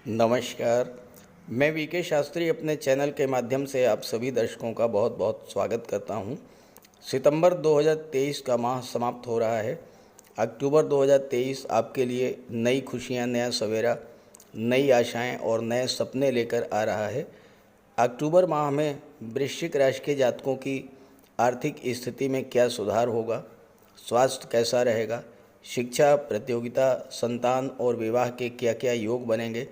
नमस्कार। मैं वीके शास्त्री अपने चैनल के माध्यम से आप सभी दर्शकों का बहुत बहुत स्वागत करता हूं। सितंबर 2023 का माह समाप्त हो रहा है। अक्टूबर 2023 आपके लिए नई खुशियां, नया सवेरा, नई आशाएं और नए सपने लेकर आ रहा है। अक्टूबर माह में वृश्चिक राशि के जातकों की आर्थिक स्थिति में क्या सुधार होगा, स्वास्थ्य कैसा रहेगा, शिक्षा, प्रतियोगिता, संतान और विवाह के क्या क्या योग बनेंगे,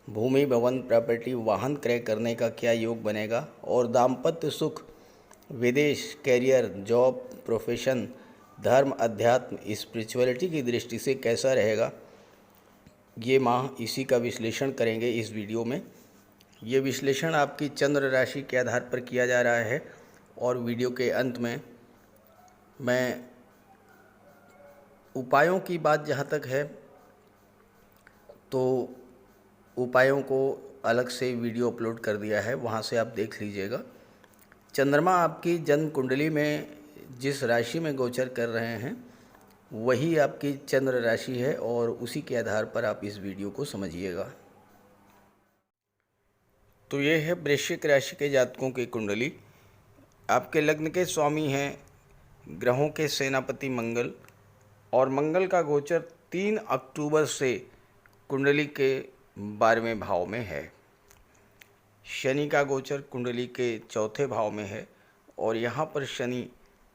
भूमि, भवन, प्रॉपर्टी, वाहन क्रय करने का क्या योग बनेगा और दाम्पत्य सुख, विदेश, कैरियर, जॉब, प्रोफेशन, धर्म, अध्यात्म, स्पिरिचुअलिटी की दृष्टि से कैसा रहेगा, ये माह इसी का विश्लेषण करेंगे इस वीडियो में। ये विश्लेषण आपकी चंद्र राशि के आधार पर किया जा रहा है और वीडियो के अंत में मैं उपायों की बात जहाँ तक है तो उपायों को अलग से वीडियो अपलोड कर दिया है, वहाँ से आप देख लीजिएगा। चंद्रमा आपकी जन्म कुंडली में जिस राशि में गोचर कर रहे हैं वही आपकी चंद्र राशि है और उसी के आधार पर आप इस वीडियो को समझिएगा। तो ये है वृश्चिक राशि के जातकों की कुंडली। आपके लग्न के स्वामी हैं ग्रहों के सेनापति मंगल, और मंगल का गोचर 3 अक्टूबर से कुंडली के 12वें भाव में है। शनि का गोचर कुंडली के 4थे भाव में है और यहाँ पर शनि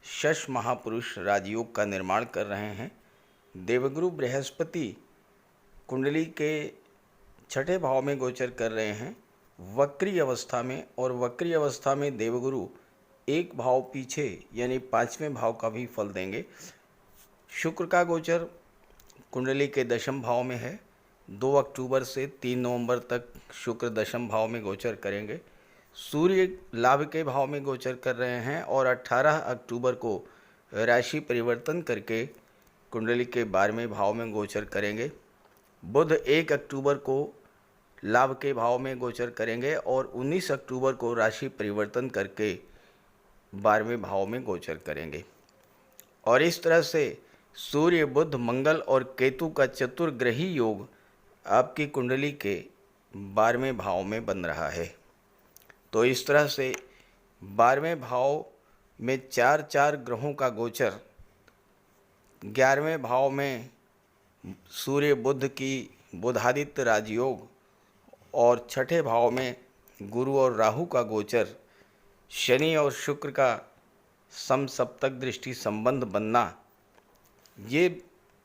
शश महापुरुष राजयोग का निर्माण कर रहे हैं। देवगुरु बृहस्पति कुंडली के 6ठे भाव में गोचर कर रहे हैं वक्री अवस्था में, और वक्री अवस्था में देवगुरु एक भाव पीछे यानी 5वें भाव का भी फल देंगे। शुक्र का गोचर कुंडली के 10म भाव में है। 2 अक्टूबर से 3 नवंबर तक शुक्र 10म भाव में गोचर करेंगे। सूर्य लाभ के भाव में गोचर कर रहे हैं और 18 अक्टूबर को राशि परिवर्तन करके कुंडली के 12वें भाव में गोचर करेंगे। बुध 1 अक्टूबर को लाभ के भाव में गोचर करेंगे और 19 अक्टूबर को राशि परिवर्तन करके 12वें भाव में गोचर करेंगे। और इस तरह से सूर्य, बुध, मंगल और केतु का चतुर्ग्रही योग आपकी कुंडली के 12वें भाव में बन रहा है। तो इस तरह से 12वें भाव में 4 ग्रहों का गोचर, 11वें भाव में सूर्य बुध की बुधादित्य राजयोग और 6ठे भाव में गुरु और राहु का गोचर, शनि और शुक्र का समसप्तक दृष्टि संबंध बनना, ये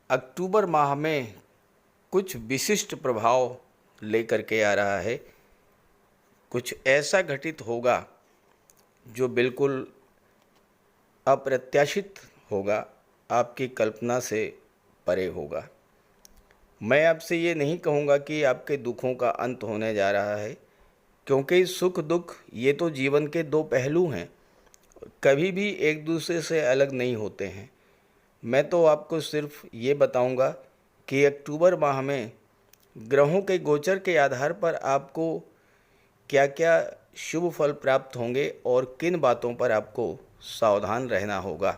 अक्टूबर माह में कुछ विशिष्ट प्रभाव लेकर के आ रहा है। कुछ ऐसा घटित होगा जो बिल्कुल अप्रत्याशित होगा, आपकी कल्पना से परे होगा। मैं आपसे ये नहीं कहूँगा कि आपके दुखों का अंत होने जा रहा है, क्योंकि सुख दुख ये तो जीवन के 2 पहलू हैं, कभी भी एक दूसरे से अलग नहीं होते हैं। मैं तो आपको सिर्फ ये बताऊंगा कि अक्टूबर माह में ग्रहों के गोचर के आधार पर आपको क्या क्या शुभ फल प्राप्त होंगे और किन बातों पर आपको सावधान रहना होगा।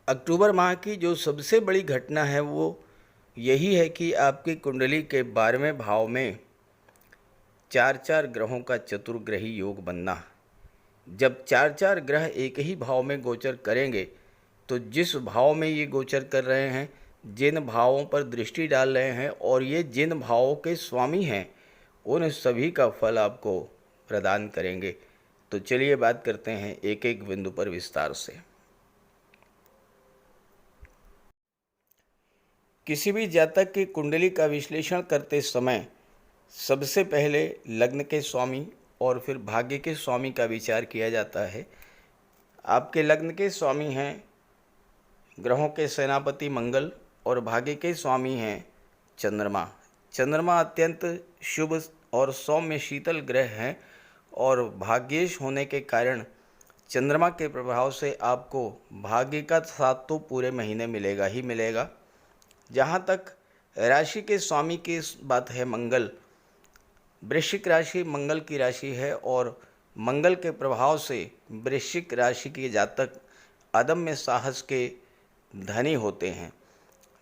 अक्टूबर माह की जो सबसे बड़ी घटना है वो यही है कि आपकी कुंडली के 12वें भाव में 4 ग्रहों का चतुर्ग्रही योग बनना। जब 4 ग्रह एक ही भाव में गोचर करेंगे तो जिस भाव में ये गोचर कर रहे हैं, जिन भावों पर दृष्टि डाल रहे हैं और ये जिन भावों के स्वामी हैं, उन सभी का फल आपको प्रदान करेंगे। तो चलिए बात करते हैं एक एक बिंदु पर विस्तार से। किसी भी जातक की कुंडली का विश्लेषण करते समय सबसे पहले लग्न के स्वामी और फिर भाग्य के स्वामी का विचार किया जाता है। आपके लग्न के स्वामी हैं ग्रहों के सेनापति मंगल और भाग्य के स्वामी हैं चंद्रमा। चंद्रमा अत्यंत शुभ और सौम्य शीतल ग्रह हैं और भाग्येश होने के कारण चंद्रमा के प्रभाव से आपको भाग्य का साथ तो पूरे महीने मिलेगा ही मिलेगा। जहाँ तक राशि के स्वामी की बात है मंगल, वृश्चिक राशि मंगल की राशि है और मंगल के प्रभाव से वृश्चिक राशि के जातक अदम्य साहस के धनी होते हैं।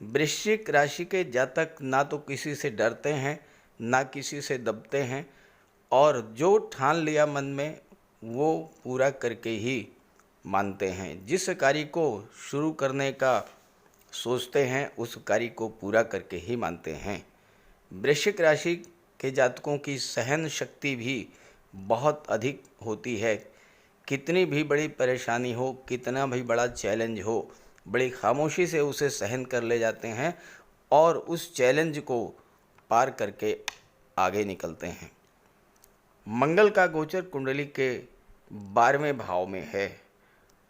वृश्चिक राशि के जातक ना तो किसी से डरते हैं, ना किसी से दबते हैं, और जो ठान लिया मन में वो पूरा करके ही मानते हैं। जिस कार्य को शुरू करने का सोचते हैं उस कार्य को पूरा करके ही मानते हैं। वृश्चिक राशि के जातकों की सहन शक्ति भी बहुत अधिक होती है। कितनी भी बड़ी परेशानी हो, कितना भी बड़ा चैलेंज हो, बड़ी खामोशी से उसे सहन कर ले जाते हैं और उस चैलेंज को पार करके आगे निकलते हैं। मंगल का गोचर कुंडली के 12वें भाव में है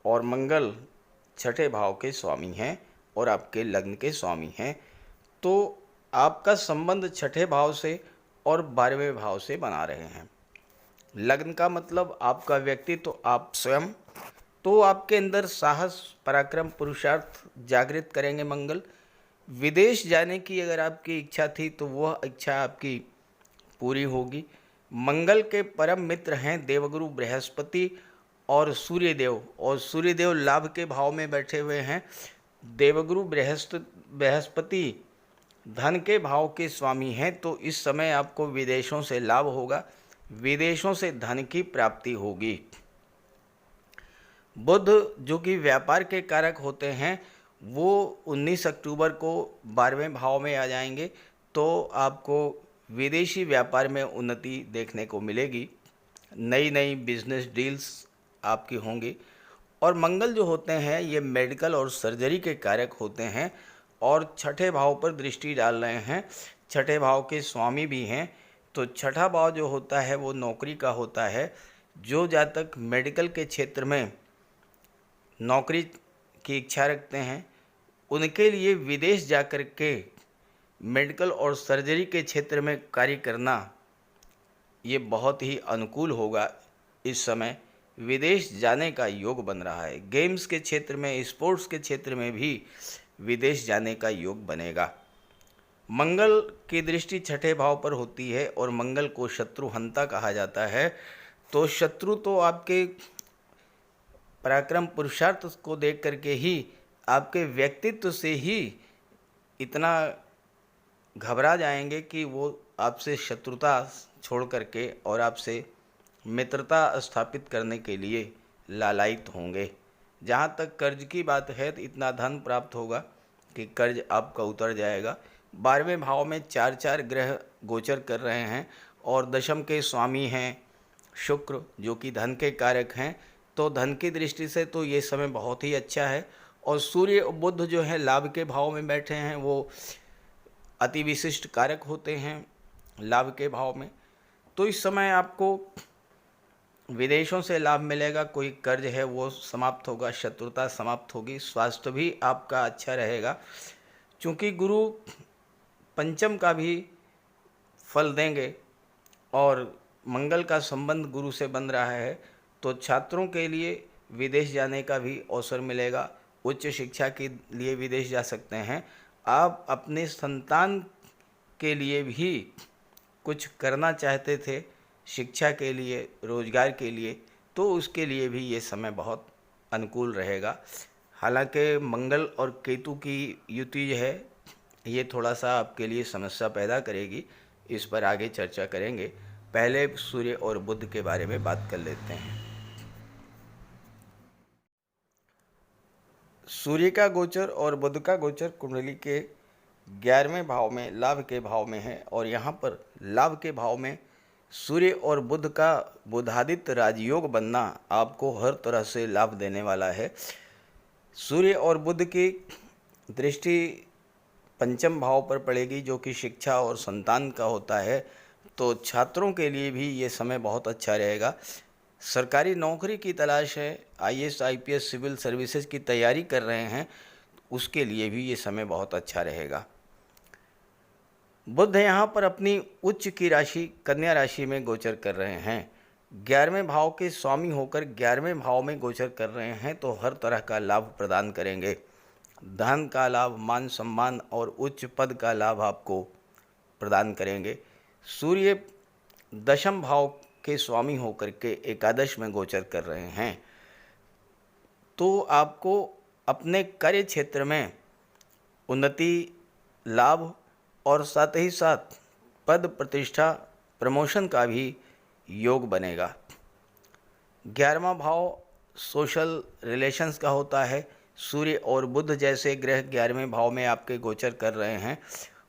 और मंगल छठे भाव के स्वामी हैं और आपके लग्न के स्वामी हैं। तो आपका संबंध छठे भाव से और 12वें भाव से बना रहे हैं। लग्न का मतलब आपका व्यक्तित्व, आप स्वयं। तो आपके अंदर साहस, पराक्रम, पुरुषार्थ जागृत करेंगे मंगल। विदेश जाने की अगर आपकी इच्छा थी तो वह इच्छा आपकी पूरी होगी। मंगल के परम मित्र हैं देवगुरु बृहस्पति और सूर्यदेव, और सूर्यदेव लाभ के भाव में बैठे हुए हैं। देवगुरु बृहस्पति धन के भाव के स्वामी हैं। तो इस समय आपको विदेशों से लाभ होगा, विदेशों से धन की प्राप्ति होगी। बुध जो कि व्यापार के कारक होते हैं वो 19 अक्टूबर को 12वें भाव में आ जाएंगे। तो आपको विदेशी व्यापार में उन्नति देखने को मिलेगी, नई नई बिजनेस डील्स आपकी होंगी। और मंगल जो होते हैं ये मेडिकल और सर्जरी के कारक होते हैं और छठे भाव पर दृष्टि डाल रहे हैं। छठे भाव के स्वामी भी हैं। तो छठा भाव जो होता है वो नौकरी का होता है। जो जातक मेडिकल के क्षेत्र में नौकरी की इच्छा रखते हैं उनके लिए विदेश जाकर के मेडिकल और सर्जरी के क्षेत्र में कार्य करना ये बहुत ही अनुकूल होगा। इस समय विदेश जाने का योग बन रहा है। गेम्स के क्षेत्र में, स्पोर्ट्स के क्षेत्र में भी विदेश जाने का योग बनेगा। मंगल की दृष्टि छठे भाव पर होती है और मंगल को शत्रुहंता कहा जाता है। तो शत्रु तो आपके पराक्रम, पुरुषार्थ को देख करके ही, आपके व्यक्तित्व से ही इतना घबरा जाएंगे कि वो आपसे शत्रुता छोड़ करके और आपसे मित्रता स्थापित करने के लिए लालायित होंगे। जहाँ तक कर्ज की बात है तो इतना धन प्राप्त होगा कि कर्ज आपका उतर जाएगा। 12वें भाव में 4 ग्रह गोचर कर रहे हैं और दशम के स्वामी हैं शुक्र जो कि धन के कारक हैं। तो धन की दृष्टि से तो ये समय बहुत ही अच्छा है। और सूर्य और बुध जो है लाभ के भाव में बैठे हैं, वो अति विशिष्ट कारक होते हैं लाभ के भाव में। तो इस समय आपको विदेशों से लाभ मिलेगा, कोई कर्ज है वो समाप्त होगा, शत्रुता समाप्त होगी, स्वास्थ्य भी आपका अच्छा रहेगा। चूँकि गुरु पंचम का भी फल देंगे और मंगल का संबंध गुरु से बन रहा है तो छात्रों के लिए विदेश जाने का भी अवसर मिलेगा। उच्च शिक्षा के लिए विदेश जा सकते हैं। आप अपने संतान के लिए भी कुछ करना चाहते थे, शिक्षा के लिए, रोजगार के लिए, तो उसके लिए भी ये समय बहुत अनुकूल रहेगा। हालांकि मंगल और केतु की युति है ये थोड़ा सा आपके लिए समस्या पैदा करेगी, इस पर आगे चर्चा करेंगे। पहले सूर्य और बुध के बारे में बात कर लेते हैं। सूर्य का गोचर और बुध का गोचर कुंडली के 11वें भाव में, लाभ के भाव में है और यहाँ पर लाभ के भाव में सूर्य और बुध का बुधादित्य राजयोग बनना आपको हर तरह से लाभ देने वाला है। सूर्य और बुध की दृष्टि पंचम भाव पर पड़ेगी जो कि शिक्षा और संतान का होता है। तो छात्रों के लिए भी ये समय बहुत अच्छा रहेगा। सरकारी नौकरी की तलाश है, आईएएस, आईपीएस, सिविल सर्विसेज की तैयारी कर रहे हैं, उसके लिए भी ये समय बहुत अच्छा रहेगा। बुध यहाँ पर अपनी उच्च की राशि कन्या राशि में गोचर कर रहे हैं। 11वें भाव के स्वामी होकर 11वें भाव में गोचर कर रहे हैं तो हर तरह का लाभ प्रदान करेंगे। धन का लाभ, मान सम्मान और उच्च पद का लाभ आपको प्रदान करेंगे। सूर्य दशम भाव के स्वामी होकर के एकादश में गोचर कर रहे हैं तो आपको अपने कार्य क्षेत्र में उन्नति, लाभ और साथ ही साथ पद प्रतिष्ठा प्रमोशन का भी योग बनेगा। 11वां भाव सोशल रिलेशंस का होता है। सूर्य और बुध जैसे ग्रह 11वें भाव में आपके गोचर कर रहे हैं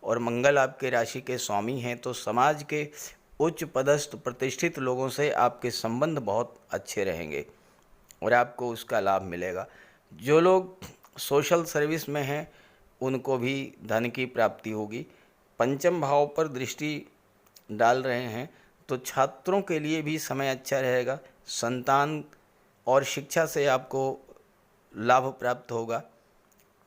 और मंगल आपके राशि के स्वामी हैं, तो समाज के उच्च पदस्थ प्रतिष्ठित लोगों से आपके संबंध बहुत अच्छे रहेंगे और आपको उसका लाभ मिलेगा। जो लोग सोशल सर्विस में हैं उनको भी धन की प्राप्ति होगी। पंचम भाव पर दृष्टि डाल रहे हैं तो छात्रों के लिए भी समय अच्छा रहेगा। संतान और शिक्षा से आपको लाभ प्राप्त होगा।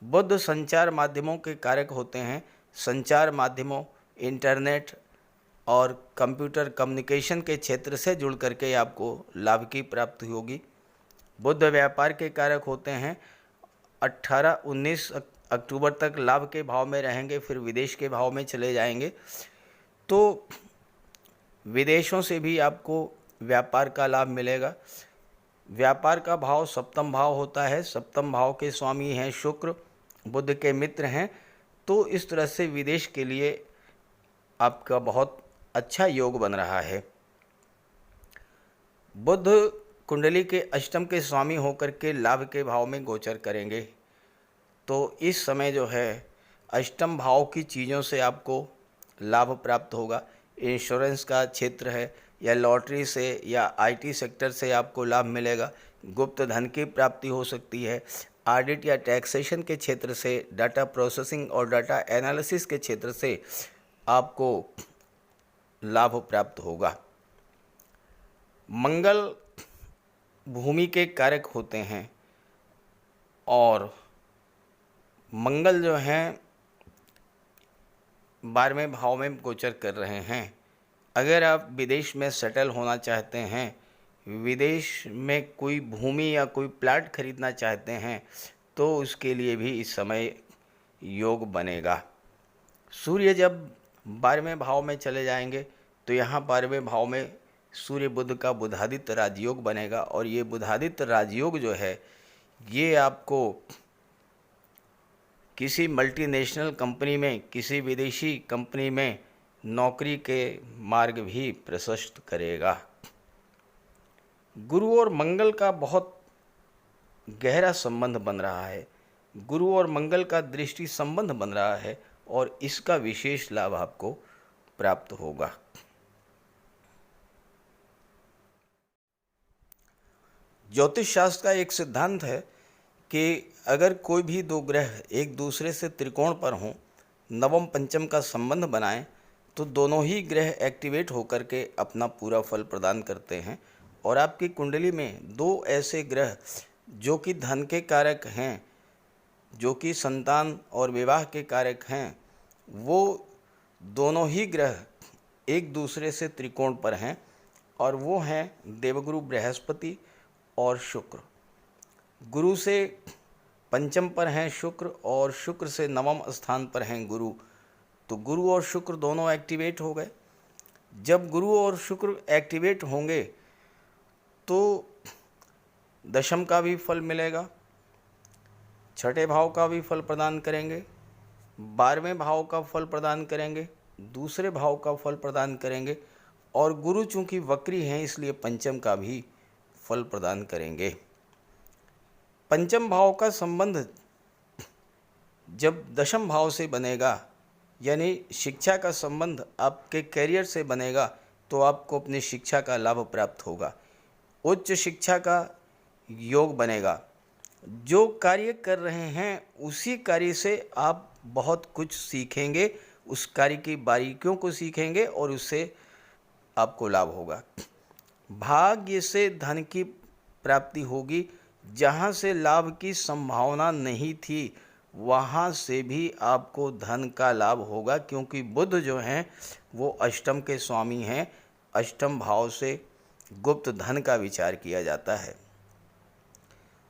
बुध संचार माध्यमों के कारक होते हैं। संचार माध्यमों, इंटरनेट और कंप्यूटर कम्युनिकेशन के क्षेत्र से जुड़ करके आपको लाभ की प्राप्ति होगी। बुध व्यापार के कारक होते हैं। 18-19 अक्टूबर तक लाभ के भाव में रहेंगे, फिर विदेश के भाव में चले जाएंगे, तो विदेशों से भी आपको व्यापार का लाभ मिलेगा। व्यापार का भाव सप्तम भाव होता है। सप्तम भाव के स्वामी हैं शुक्र, बुध के मित्र हैं, तो इस तरह से विदेश के लिए आपका बहुत अच्छा योग बन रहा है। बुध कुंडली के अष्टम के स्वामी होकर के लाभ के भाव में गोचर करेंगे, तो इस समय जो है अष्टम भाव की चीज़ों से आपको लाभ प्राप्त होगा। इंश्योरेंस का क्षेत्र है या लॉटरी से या आईटी सेक्टर से आपको लाभ मिलेगा। गुप्त धन की प्राप्ति हो सकती है। ऑडिट या टैक्सेशन के क्षेत्र से, डाटा प्रोसेसिंग और डाटा एनालिसिस के क्षेत्र से आपको लाभ प्राप्त होगा। मंगल भूमि के कारक होते हैं और मंगल जो हैं 12वें भाव में गोचर कर रहे हैं। अगर आप विदेश में सेटल होना चाहते हैं, विदेश में कोई भूमि या कोई प्लाट खरीदना चाहते हैं, तो उसके लिए भी इस समय योग बनेगा। सूर्य जब 12वें भाव में चले जाएंगे तो यहाँ 12वें भाव में सूर्य बुध का बुधादित्य राजयोग बनेगा और ये बुधादित्य राजयोग जो है ये आपको किसी मल्टीनेशनल कंपनी में, किसी विदेशी कंपनी में नौकरी के मार्ग भी प्रशस्त करेगा। गुरु और मंगल का बहुत गहरा संबंध बन रहा है। गुरु और मंगल का दृष्टि संबंध बन रहा है और इसका विशेष लाभ आपको प्राप्त होगा। ज्योतिष शास्त्र का एक सिद्धांत है कि अगर कोई भी दो ग्रह एक दूसरे से त्रिकोण पर हों, नवम पंचम का संबंध बनाएं, तो दोनों ही ग्रह एक्टिवेट होकर के अपना पूरा फल प्रदान करते हैं। और आपकी कुंडली में दो ऐसे ग्रह जो कि धन के कारक हैं, जो कि संतान और विवाह के कारक हैं, वो दोनों ही ग्रह एक दूसरे से त्रिकोण पर हैं और वो हैं देवगुरु बृहस्पति और शुक्र। गुरु से पंचम पर हैं शुक्र और शुक्र से नवम स्थान पर हैं गुरु, तो गुरु और शुक्र दोनों एक्टिवेट हो गए। जब गुरु और शुक्र एक्टिवेट होंगे तो दशम का भी फल मिलेगा, छठे भाव का भी फल प्रदान करेंगे, 12वें भाव का फल प्रदान करेंगे, दूसरे भाव का फल प्रदान करेंगे और गुरु चूँकि वक्री हैं इसलिए पंचम का भी फल प्रदान करेंगे। पंचम भाव का संबंध जब दशम भाव से बनेगा, यानी शिक्षा का संबंध आपके कैरियर से बनेगा, तो आपको अपनी शिक्षा का लाभ प्राप्त होगा। उच्च शिक्षा का योग बनेगा। जो कार्य कर रहे हैं उसी कार्य से आप बहुत कुछ सीखेंगे, उस कार्य की बारीकियों को सीखेंगे और उससे आपको लाभ होगा। भाग्य से धन की प्राप्ति होगी। जहाँ से लाभ की संभावना नहीं थी वहाँ से भी आपको धन का लाभ होगा, क्योंकि बुध जो हैं वो अष्टम के स्वामी हैं। अष्टम भाव से गुप्त धन का विचार किया जाता है।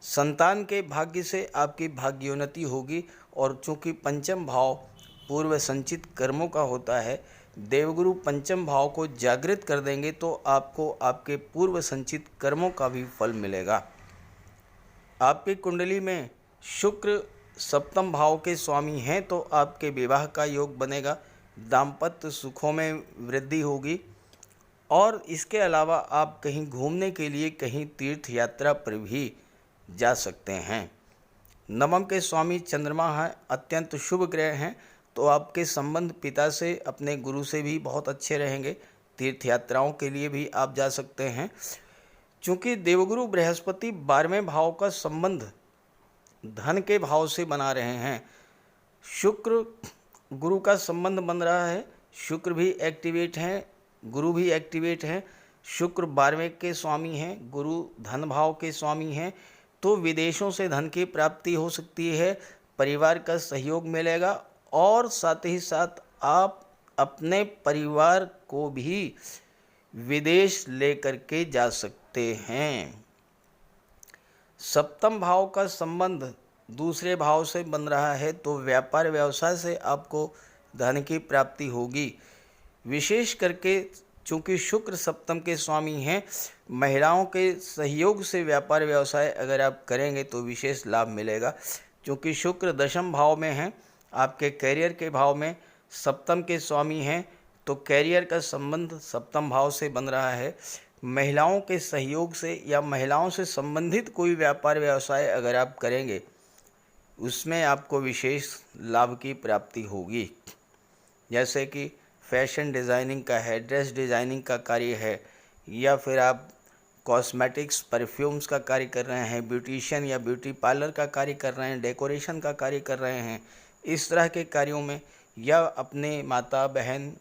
संतान के भाग्य से आपकी भाग्योन्नति होगी और चूँकि पंचम भाव पूर्व संचित कर्मों का होता है, देवगुरु पंचम भाव को जागृत कर देंगे तो आपको आपके पूर्व संचित कर्मों का भी फल मिलेगा। आपकी कुंडली में शुक्र सप्तम भाव के स्वामी हैं तो आपके विवाह का योग बनेगा, दाम्पत्य सुखों में वृद्धि होगी। और इसके अलावा आप कहीं घूमने के लिए, कहीं तीर्थ यात्रा पर भी जा सकते हैं। नवम के स्वामी चंद्रमा हैं, अत्यंत शुभ ग्रह हैं, तो आपके संबंध पिता से, अपने गुरु से भी बहुत अच्छे रहेंगे। तीर्थ यात्राओं के लिए भी आप जा सकते हैं। चूँकि देवगुरु बृहस्पति 12वें भाव का संबंध धन के भाव से बना रहे हैं, शुक्र गुरु का संबंध बन रहा है, शुक्र भी एक्टिवेट हैं, गुरु भी एक्टिवेट हैं। शुक्र 12वें के स्वामी हैं, गुरु धन भाव के स्वामी हैं, तो विदेशों से धन की प्राप्ति हो सकती है, परिवार का सहयोग मिलेगा और साथ ही साथ आप अपने परिवार को भी विदेश लेकर के जा सकते हैं। सप्तम भाव का संबंध दूसरे भाव से बन रहा है, तो व्यापार व्यवसाय से आपको धन की प्राप्ति होगी। विशेष करके चूँकि शुक्र सप्तम के स्वामी हैं, महिलाओं के सहयोग से व्यापार व्यवसाय अगर आप करेंगे तो विशेष लाभ मिलेगा। चूँकि शुक्र दशम भाव में हैं, आपके कैरियर के भाव में सप्तम के स्वामी हैं, तो कैरियर का संबंध सप्तम भाव से बन रहा है। महिलाओं के सहयोग से या महिलाओं से संबंधित कोई व्यापार व्यवसाय अगर आप करेंगे, उसमें आपको विशेष लाभ की प्राप्ति होगी। जैसे कि फैशन डिज़ाइनिंग का है, ड्रेस डिज़ाइनिंग का कार्य है, या फिर आप कॉस्मेटिक्स परफ्यूम्स का कार्य कर रहे हैं, ब्यूटिशियन या ब्यूटी पार्लर का कार्य कर रहे हैं, डेकोरेशन का कार्य कर रहे हैं, इस तरह के कार्यों में, या अपने माता बहन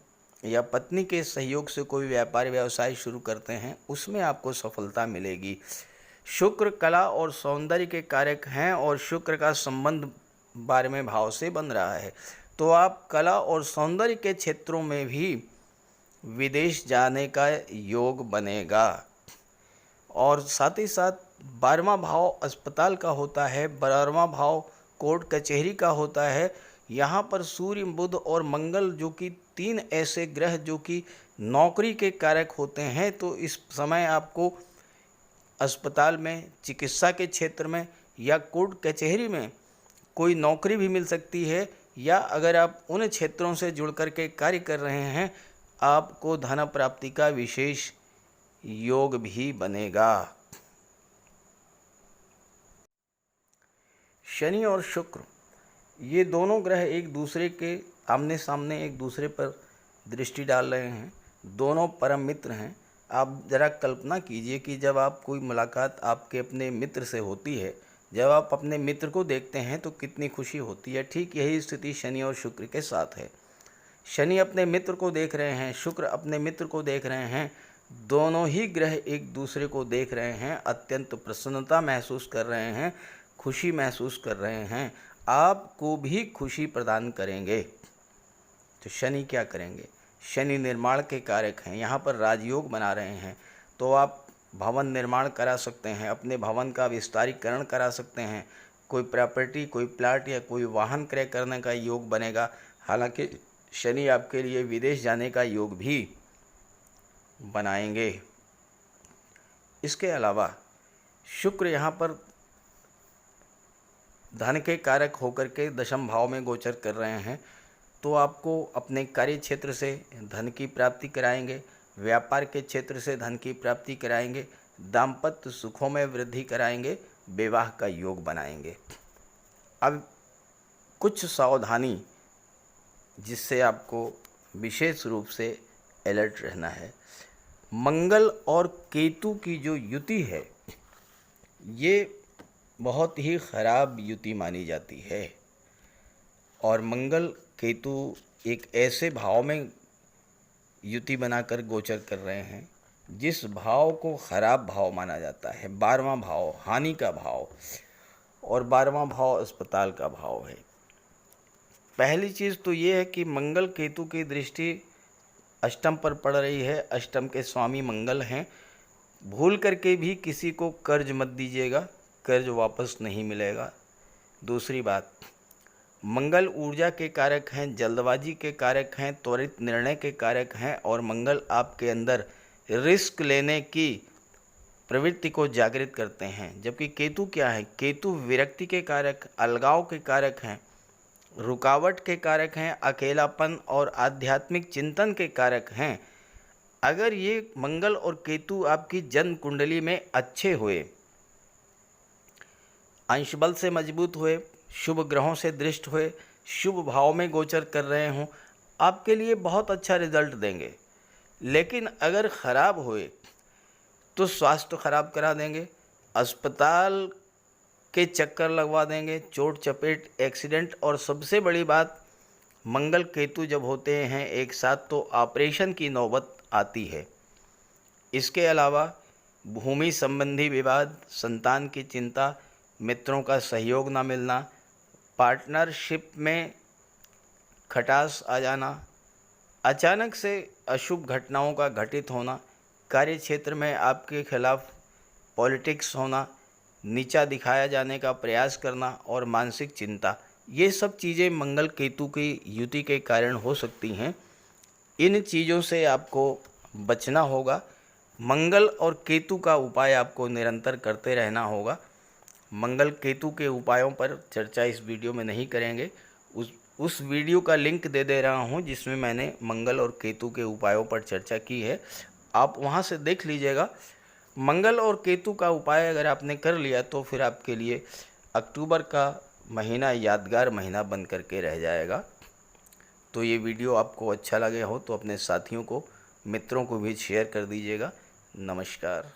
या पत्नी के सहयोग से कोई व्यापार व्यवसाय शुरू करते हैं, उसमें आपको सफलता मिलेगी। शुक्र कला और सौंदर्य के कारक हैं और शुक्र का संबंध 12वें भाव से बन रहा है, तो आप कला और सौंदर्य के क्षेत्रों में भी विदेश जाने का योग बनेगा। और साथ ही साथ 12वां भाव अस्पताल का होता है, 12वां भाव कोर्ट कचहरी का होता है। यहाँ पर सूर्य, बुध और मंगल जो कि 3 ऐसे ग्रह जो कि नौकरी के कारक होते हैं, तो इस समय आपको अस्पताल में, चिकित्सा के क्षेत्र में या कोर्ट कचहरी में कोई नौकरी भी मिल सकती है, या अगर आप उन क्षेत्रों से जुड़ कर के कार्य कर रहे हैं, आपको धन प्राप्ति का विशेष योग भी बनेगा। शनि और शुक्र ये दोनों ग्रह एक दूसरे के आमने सामने एक दूसरे पर दृष्टि डाल रहे हैं, दोनों परम मित्र हैं। आप ज़रा कल्पना कीजिए कि जब आप कोई मुलाकात आपके अपने मित्र से होती है, जब आप अपने मित्र को देखते हैं तो कितनी खुशी होती है। ठीक यही स्थिति शनि और शुक्र के साथ है। शनि अपने मित्र को देख रहे हैं, शुक्र अपने मित्र को देख रहे हैं, दोनों ही ग्रह एक दूसरे को देख रहे हैं, अत्यंत प्रसन्नता महसूस कर रहे हैं, खुशी महसूस कर रहे हैं, आपको भी खुशी प्रदान करेंगे। तो शनि क्या करेंगे? शनि निर्माण के कारक हैं, यहाँ पर राजयोग बना रहे हैं, तो आप भवन निर्माण करा सकते हैं, अपने भवन का विस्तारीकरण करा सकते हैं, कोई प्रॉपर्टी, कोई प्लाट या कोई वाहन क्रय करने का योग बनेगा। हालांकि शनि आपके लिए विदेश जाने का योग भी बनाएंगे। इसके अलावा शुक्र यहाँ पर धन के कारक होकर के दशम भाव में गोचर कर रहे हैं, तो आपको अपने कार्य क्षेत्र से धन की प्राप्ति कराएंगे, व्यापार के क्षेत्र से धन की प्राप्ति कराएंगे, दाम्पत्य सुखों में वृद्धि कराएंगे, विवाह का योग बनाएंगे। अब कुछ सावधानी जिससे आपको विशेष रूप से अलर्ट रहना है। मंगल और केतु की जो युति है, ये बहुत ही खराब युति मानी जाती है, और मंगल केतु एक ऐसे भाव में युति बनाकर गोचर कर रहे हैं जिस भाव को खराब भाव माना जाता है। 12वां भाव हानि का भाव और 12वां भाव अस्पताल का भाव है। पहली चीज़ तो ये है कि मंगल केतु की दृष्टि अष्टम पर पड़ रही है, अष्टम के स्वामी मंगल हैं। भूल करके भी किसी को कर्ज मत दीजिएगा, कर्ज वापस नहीं मिलेगा। दूसरी बात, मंगल ऊर्जा के कारक हैं, जल्दबाजी के कारक हैं, त्वरित निर्णय के कारक हैं, और मंगल आपके अंदर रिस्क लेने की प्रवृत्ति को जागृत करते हैं। जबकि केतु क्या है? केतु विरक्ति के कारक, अलगाव के कारक हैं, रुकावट के कारक हैं, अकेलापन और आध्यात्मिक चिंतन के कारक हैं। अगर ये मंगल और केतु आपकी जन्म कुंडली में अच्छे हुए, अंश बल से मजबूत हुए, शुभ ग्रहों से दृष्ट हुए, शुभ भाव में गोचर कर रहे हों, आपके लिए बहुत अच्छा रिजल्ट देंगे। लेकिन अगर ख़राब हुए तो स्वास्थ्य खराब करा देंगे, अस्पताल के चक्कर लगवा देंगे, चोट चपेट, एक्सीडेंट, और सबसे बड़ी बात, मंगल केतु जब होते हैं एक साथ तो ऑपरेशन की नौबत आती है। इसके अलावा भूमि संबंधी विवाद, संतान की चिंता, मित्रों का सहयोग ना मिलना, पार्टनरशिप में खटास आ जाना, अचानक से अशुभ घटनाओं का घटित होना, कार्य क्षेत्र में आपके खिलाफ पॉलिटिक्स होना, नीचा दिखाया जाने का प्रयास करना और मानसिक चिंता, ये सब चीज़ें मंगल केतु की युति के कारण हो सकती हैं। इन चीज़ों से आपको बचना होगा। मंगल और केतु का उपाय आपको निरंतर करते रहना होगा। मंगल केतु के उपायों पर चर्चा इस वीडियो में नहीं करेंगे। उस वीडियो का लिंक दे रहा हूं जिसमें मैंने मंगल और केतु के उपायों पर चर्चा की है, आप वहां से देख लीजिएगा। मंगल और केतु का उपाय अगर आपने कर लिया तो फिर आपके लिए अक्टूबर का महीना यादगार महीना बन करके रह जाएगा। तो ये वीडियो आपको अच्छा लगे हो तो अपने साथियों को, मित्रों को भी शेयर कर दीजिएगा। नमस्कार।